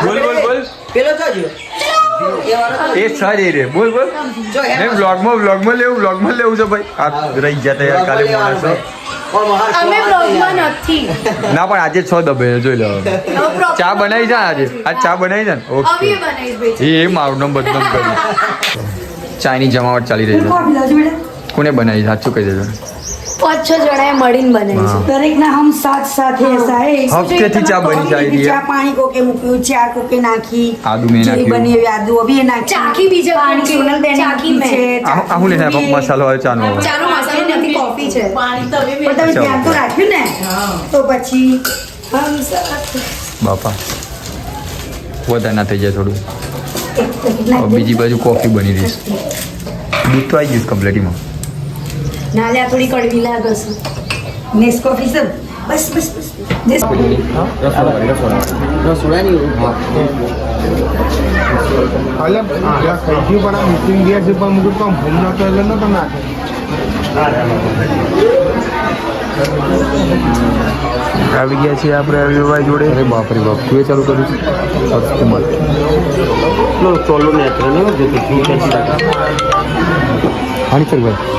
બોલ બોલ બોલ પેલો તો જો એ સારી રે બોલ બોલ નહીં વ્લોગમાં લેવું છે ભાઈ આ રહી ગયા તા યાર કાલે માણસો અમે બ્લોગમાં નથી ના પણ આજે 6 દબે જોઈ લો ચા બનાવી છે આજે ચા બનાવી છે ને ઓકે હવે બનાવીશ ભાઈ એ મારું નામ બદનામ કરી ચાની જમાવટ ચાલી રહી છે કોને બનાવી સાચું કહી દેજો 5-6 જણાએ મળીને બનાવી છે દરેક ના હમ સાથ સાથે ऐसा है હફતેથી ચા બની જાય રહી ચા પાણી કોકે મૂક્યું ચાર કોકે નાખી આદુ મેં નાખ્યું બની એવી આદુ અભી નાખી ચાખી બીજા પાણી સોનલ બેન ચાખી નાખી મેં છે આહું ને મસાલો આવે ચાનો ચાનો મસાલો નથી કોફી છે પણ તમે ધ્યાન તો રાખ્યું ને તો પછી હમ સાથ બાપા વધારે ના થઈ જાય થોડું હવે બીજી બાજુ કોફી બની રહી છે દૂધ તો આવી ગયું કમ્પ્લેટીમાં નાલ્યા થોડી કડવી લાગે છે નેસ્કોફી સર બસ બસ બસ અલગ કઈ પણ આ મીટિંગ ગયા છે પણ મુકું તો ભૂલ નતો એટલે નતો નાખે આવી ગયા છીએ આપણે રવિભાઈ જોડે અરે બાપરે બાપ તું ચાલુ કર્યું છે અક્ષકુમાર ચોલો ને હાની ચલ ભાઈ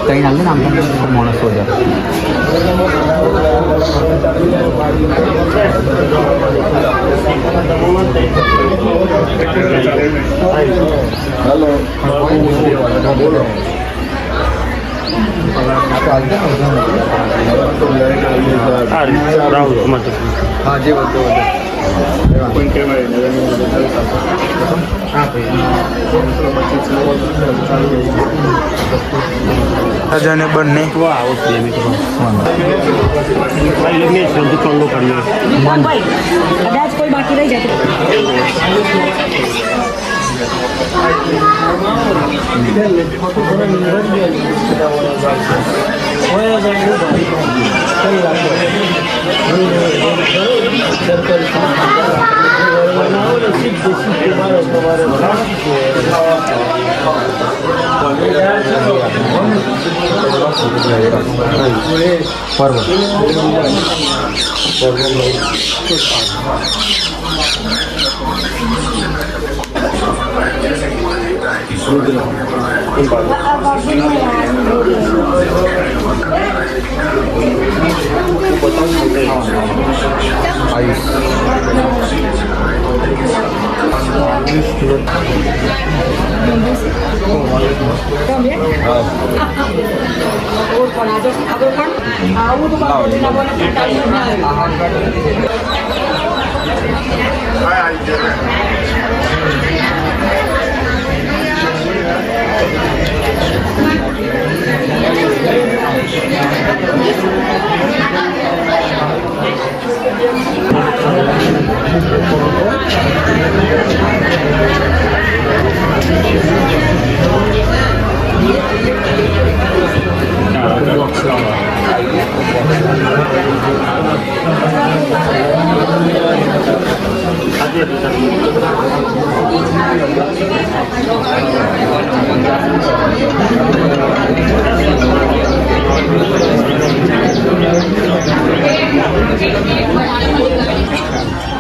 કઈ નાલ ને આમ માણસ હો જાય હેલો હા જે બધો રાજાને બંને કદાચ કોઈ બાકી રહી જાય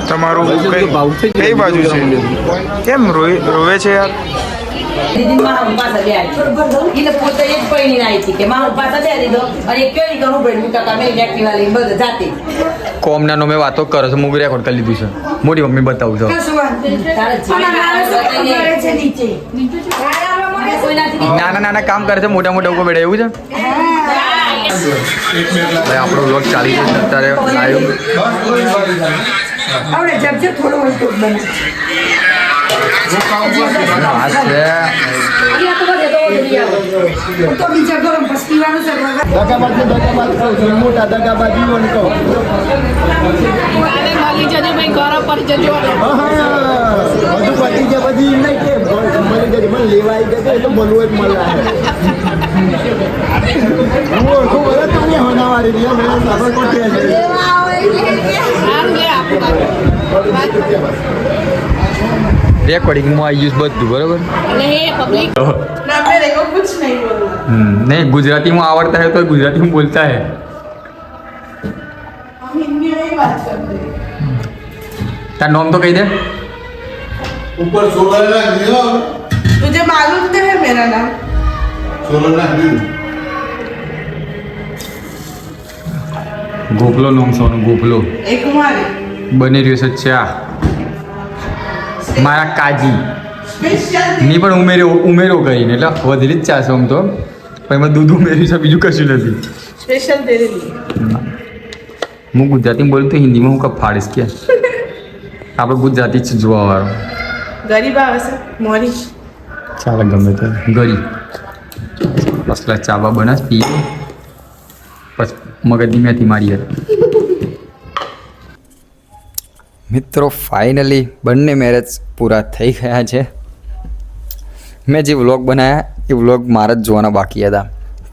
તમારું કઈ બાજુ છે કેમ રોવે છે યાર દીદી મારા પાસે બેઠી એટલે પોતે એક પૈણી આવી હતી કે મારા પાસે બે દીધો અને એક કેવી કરું ભાઈ કાકા મેં એક્ટિવા લઈને બધે જાતી કોમના નો મેં વાતો કરે છે મુગી રેકોર્ડ કરી લીધું છે મોટી મમ્મી બતાવું છો નાના નાના કામ કરે છે મોટા મોટા ઉપર બેઠા એવું છે ભાઈ આપણો વ્લોગ ચાલી છે અત્યારે લાઈવ આવડે જબ થોડો હોય તો બને તો બીજા ગરમ બસ પીવાનું છે દગાબાદ મોટા દગાબાદ જીવન કહો મળી જજો ભાઈ ઘર પર જજો બધું પતી જાય બધી નહીં કે મળી જશે મને લેવા આવી જશે એટલે બોલવું જ મળે હું ઓળખું બોલે તમે હોનાવારી રહ્યા મેં ખબર પડતી હશે રેકોર્ડિંગમાં આવી ગયું બધું બરોબર नहीं गुजराती में आवड़ता है तो गुजराती में बोलता है તાર નામ તો કહી દે. ऊपर सोलर रख दिया तुझे मालूम तो है मेरा नाम सोलर रख दिया ગોપલો નામ સોનું ગોપલો एक कुमारी બની રહ્યો છે ચા મારા કાજી स्पेशल ની પણ ઉમેરો કરીને એટલે વધેલી જ ચા છે આમ તો પણ એમાં દૂધ ઉમેર્યું છે બીજું કશું નથી. स्पेशल तेरे लिए હું ગુજરાતીમાં બોલું તો હિન્દીમાં હું કપ ફાડીશ કે આપણે ગુજરાતી જ જોવાવાળો गरीब आवाज मोरी ચાલે ગમે તે ગરી પસલા ચાબા બનાસ પીએ પછી મગજની મેથી મારી હતી. મિત્રો ફાઇનલી બંને મેરેજ પૂરા થઈ ગયા છે. મેં જે વ્લોગ બનાવ્યા એ વ્લોગ મારા જ જોવાના બાકી હતા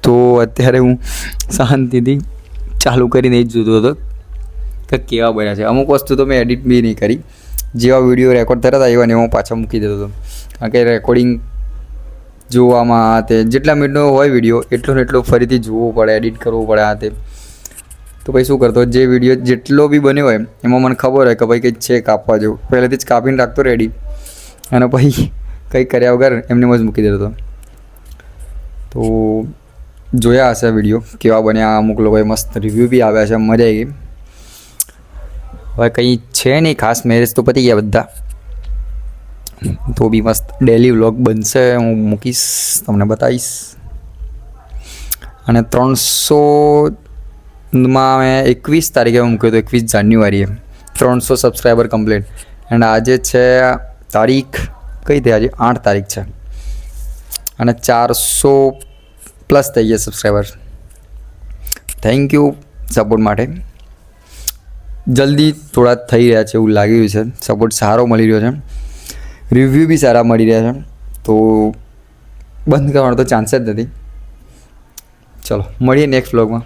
તો અત્યારે હું શાંતિથી ચાલુ કરીને જ જોતો હતો કે કેવા બન્યા છે. અમુક વસ્તુ તો મેં એડિટ બી નહીં કરી, જેવા વિડીયો રેકોર્ડ થતા હતા એવા ને હું પાછા મૂકી દેતો હતો કારણ કે રેકોર્ડિંગ જોવામાં તે જેટલા મિનિટનો હોય વિડીયો એટલો ને એટલો ફરીથી જોવો પડે, એડિટ કરવું પડે આ તે. તો પછી શું કરતો જે વિડીયો જેટલો બી બન્યો હોય એમાં મને ખબર હોય કે ભાઈ કંઈક છે કાપવા જેવું પહેલેથી જ કાપીને રાખતો રેડી અને પછી કંઈ કર્યા વગર એમને જ મૂકી દેતો હતો. તો જોયા હશે વિડીયો કેવા બન્યા, અમુક લોકોએ મસ્ત રિવ્યૂ બી આવ્યા છે, મજા આવી ગઈ. હવે કંઈ છે નહીં ખાસ, મેરેજ તો પતી ગયા બધા, તો બી મસ્ત ડેલી વ્લોગ બનશે, હું મૂકીશ, તમને બતાવીશ. અને 300માં મેં 21 તારીખે મૂક્યો હતો, 21 જાન્યુઆરીએ 300 સબસ્ક્રાઈબર કમ્પ્લીટ. એન્ડ આજે છે તારીખ કઈ થઈ, આજે 8 તારીખ છે અને 400+ થઈ ગયા સબસ્ક્રાઈબર. થેન્ક યુ સપોર્ટ માટે. જલ્દી થોડા થઈ રહ્યા છે એવું લાગી રહ્યું છે, સપોર્ટ સારો મળી રહ્યો છે, રિવ્યૂ બી સારા મળી રહ્યા છે, તો બંધ કરવાનો તો ચાન્સ જ નથી. ચલો મળીએ નેક્સ્ટ વ્લોગમાં.